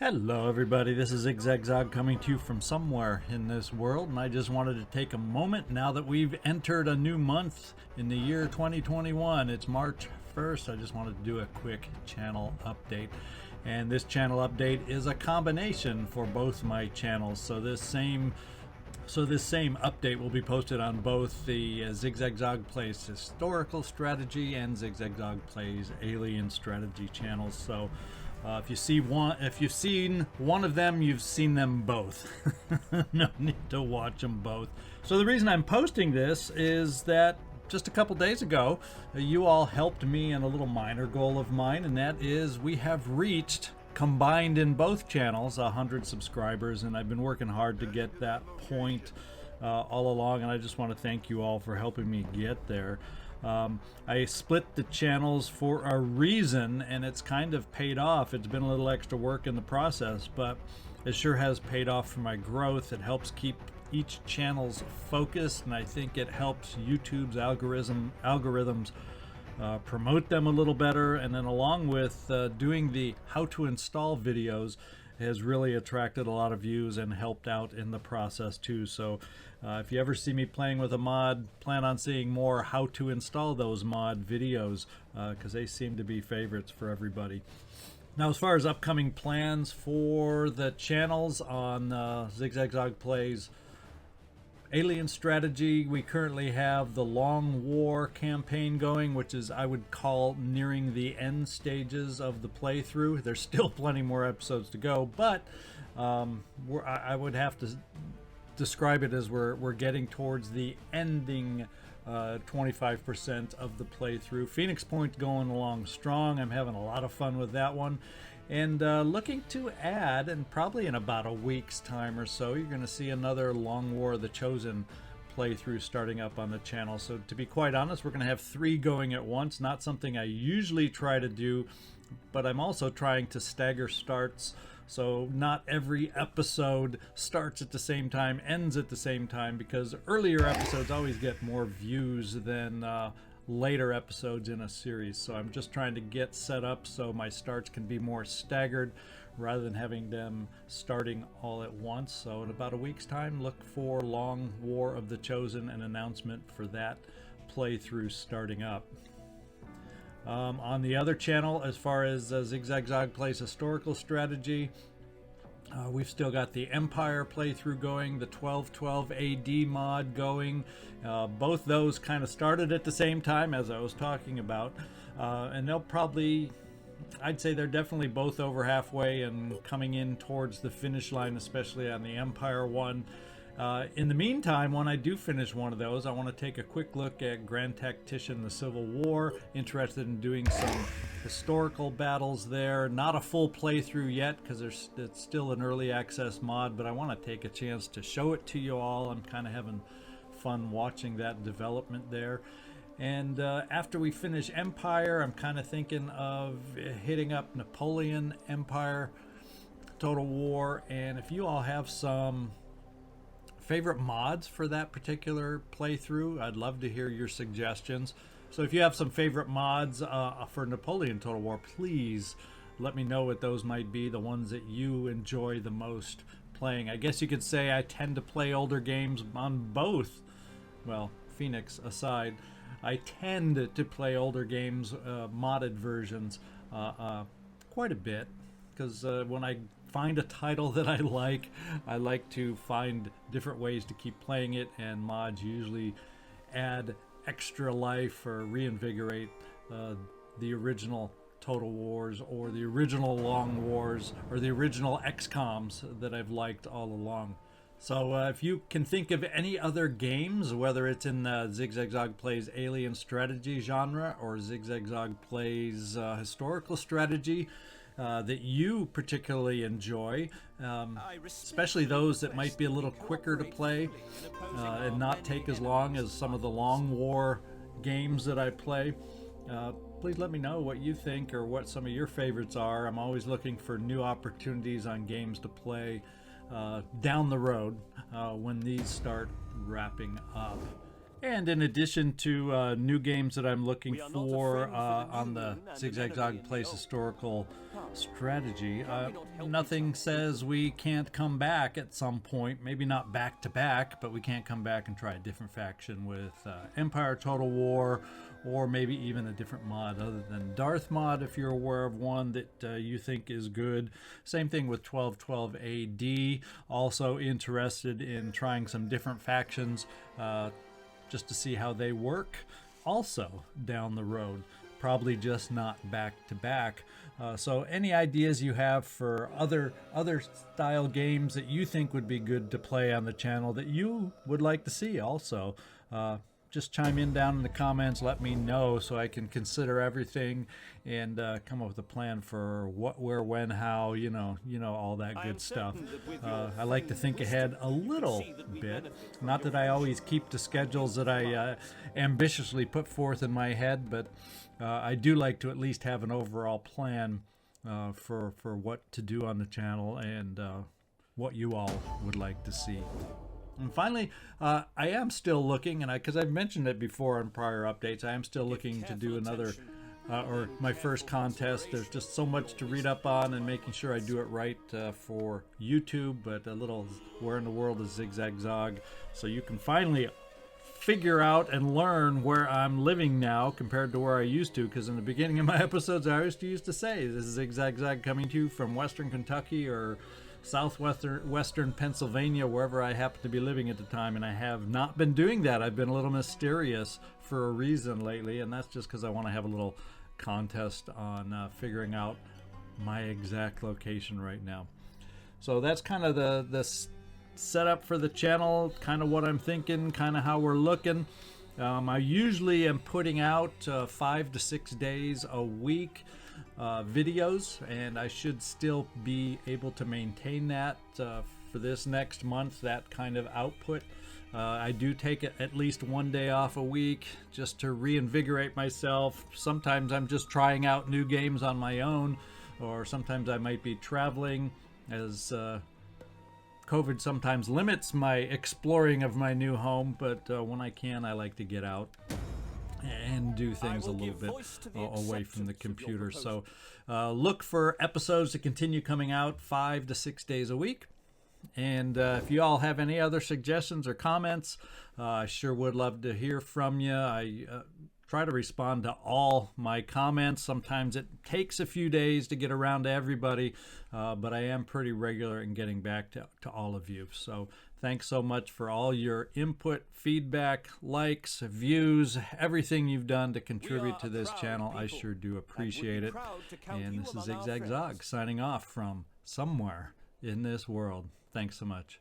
Hello everybody, this is ZigZagZog coming to you from somewhere in this world, and I just wanted to take a moment now that we've entered a new month in the year 2021. It's March 1st. I just wanted to do a quick channel update, and this channel update is a combination for both my channels. So this same update will be posted on both the ZigZagZog Plays Historical Strategy and ZigZagZog Plays Alien Strategy channels. So if you've seen one of them, you've seen them both. No need to watch them both. So the reason I'm posting this is that just a couple days ago, you all helped me in a little minor goal of mine, and that is we have reached, combined in both channels, 100 subscribers, and I've been working hard to get that point all along, and I just want to thank you all for helping me get there. I split the channels for a reason, and it's kind of paid off. It's been a little extra work in the process, but it sure has paid off for my growth. It helps keep each channel's focused, and I think it helps YouTube's algorithms promote them a little better. And then along with doing the how to install videos has really attracted a lot of views and helped out in the process too. So if you ever see me playing with a mod, plan on seeing more how to install those mod videos because they seem to be favorites for everybody. Now, as far as upcoming plans for the channels on ZigZagZog Plays Alien Strategy, we currently have the Long War campaign going, which is, I would call, nearing the end stages of the playthrough. There's still plenty more episodes to go, but I would have to describe it as we're getting towards the ending 25% of the playthrough. Phoenix Point's going along strong. I'm having a lot of fun with that one. And looking to add, and probably in about a week's time or so, you're going to see another Long War of the Chosen playthrough starting up on the channel. So to be quite honest, we're going to have 3 going at once. Not something I usually try to do, but I'm also trying to stagger starts. So not every episode starts at the same time, ends at the same time, because earlier episodes always get more views than later episodes in a series. So I'm just trying to get set up so my starts can be more staggered rather than having them starting all at once. So in about a week's time, look for Long War of the Chosen, an announcement for that playthrough starting up. On the other channel, as far as ZigZagZog Plays Historical Strategy, we've still got the Empire playthrough going, the 1212 AD mod going. Both those kind of started at the same time, as I was talking about, and they'll probably, I'd say they're definitely both over halfway and coming in towards the finish line, especially on the Empire one. In the meantime, when I do finish one of those, I want to take a quick look at Grand Tactician: The Civil War. Interested in doing some historical battles there. Not a full playthrough yet because it's still an early access mod, but I want to take a chance to show it to you all. I'm kind of having fun watching that development there. And after we finish Empire, I'm kind of thinking of hitting up Napoleon Empire Total War. And if you all have some favorite mods for that particular playthrough, I'd love to hear your suggestions. So if you have some favorite mods for Napoleon Total War, please let me know what those might be, the ones that you enjoy the most playing. I guess you could say I tend to play older games on both, well, Phoenix aside, I tend to play older games, modded versions, quite a bit, because when I find a title that I like to find different ways to keep playing it, and mods usually add extra life or reinvigorate the original Total Wars or the original Long Wars or the original XCOMs that I've liked all along. So if you can think of any other games, whether it's in the ZigZagZog Plays Alien Strategy genre or ZigZagZog Plays Historical Strategy, that you particularly enjoy, especially those that might be a little quicker to play and not take as long as some of the Long War games that I play. Please let me know what you think or what some of your favorites are. I'm always looking for new opportunities on games to play down the road when these start wrapping up. And in addition to new games that I'm looking for on the ZigZagZog Plays Historical Strategy, nothing says we can't come back at some point. Maybe not back to back, but we can't come back and try a different faction with Empire Total War, or maybe even a different mod other than Darth mod, if you're aware of one that you think is good. Same thing with 1212 AD. Also interested in trying some different factions. Just to see how they work also down the road, probably just not back to back. So any ideas you have for other style games that you think would be good to play on the channel that you would like to see also, just chime in down in the comments, let me know so I can consider everything and come up with a plan for what, where, when, how, you know all that good stuff. I like to think ahead a little bit. Not that I always keep to schedules that I ambitiously put forth in my head, but I do like to at least have an overall plan for what to do on the channel and what you all would like to see. And finally, I am still looking, and because I've mentioned it before in prior updates, I am still looking to do another, or my first contest. There's just so much to read up on and making sure I do it right for YouTube, but a little where in the world is ZigZagZog, so you can finally figure out and learn where I'm living now compared to where I used to, because in the beginning of my episodes I used to say, this is ZigZagZog coming to you from Western Kentucky or Western Pennsylvania, wherever I happen to be living at the time, and I have not been doing that. I've been a little mysterious for a reason lately, and that's just because I want to have a little contest on figuring out my exact location right now. So that's kind of the setup for the channel, kind of what I'm thinking, kind of how we're looking. I usually am putting out 5 to 6 days a week videos, and I should still be able to maintain that for this next month, that kind of output. I do take at least 1 day off a week just to reinvigorate myself. Sometimes I'm just trying out new games on my own, or sometimes I might be traveling, as COVID sometimes limits my exploring of my new home, but when I can, I like to get out and do things a little bit away from the computer. So look for episodes to continue coming out 5 to 6 days a week. And if you all have any other suggestions or comments, I sure would love to hear from you. I try to respond to all my comments. Sometimes it takes a few days to get around to everybody, but I am pretty regular in getting back to all of you. So thanks so much for all your input, feedback, likes, views, everything you've done to contribute to this channel. I sure do appreciate it. And this is ZigZagZog signing off from somewhere in this world. Thanks so much.